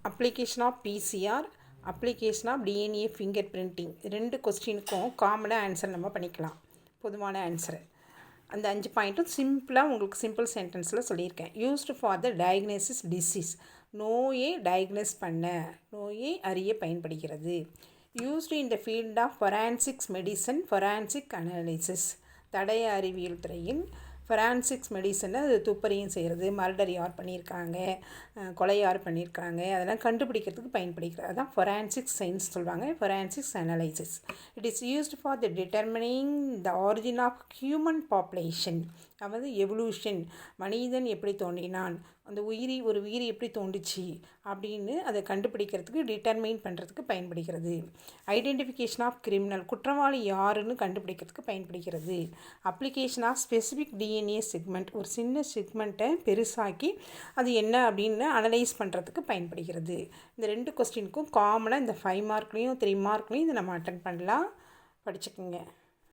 Application of PCR, application of DNA finger printing, 2 கொஸ்டினுக்கும் காமனாக answer நம்ம பண்ணிக்கலாம். பொதுவான ஆன்சரு அந்த 5 பாயிண்ட்டும் சிம்பிளாக உங்களுக்கு சிம்பிள் சென்டென்ஸில் சொல்லியிருக்கேன். Used for the diagnosis disease, நோயை டயக்னோஸ் பண்ண, நோயை அறிய பயன்படுகிறது. Used in the field of forensics medicine, forensic analysis, தடய அறிவியல் துறையில் ஃபொரான்சிக்ஸ் மெடிசனை அது துப்பறியும் செய்கிறது, மர்டர் யார் பண்ணியிருக்காங்க, கொலை யார் பண்ணியிருக்காங்க, அதெல்லாம் கண்டுபிடிக்கிறதுக்கு பயன்படுகிறது. அதான் ஃபொரான்சிக்ஸ் சயின்ஸ் சொல்லுவாங்க, forensics analysis. It is used for the determining the origin of human population, அதாவது எவல்யூஷன், மனிதன் எப்படி தோன்றினான், அந்த ஒரு உயிர் எப்படி தோன்றுச்சு அப்படின்னு அதை கண்டுபிடிக்கிறதுக்கு, டிட்டர்மைன் பண்ணுறதுக்கு பயன்படுகிறது. ஐடென்டிஃபிகேஷன் ஆஃப் கிரிமினல், குற்றவாளி யாருன்னு கண்டுபிடிக்கிறதுக்கு பயன்படுகிறது. Application of specific DNA segment, ஒரு சின்ன செக்மெண்ட்டை பெருசாக்கி அது என்ன அப்படின்னு அனலைஸ் பண்ணுறதுக்கு பயன்படுகிறது. இந்த 2 கொஸ்டினுக்கும் காமனாக இந்த 5 மார்க்லேயும் 3 மார்க்லேயும் இதை நம்ம அட்டன் பண்ணலாம். படிச்சுக்கோங்க.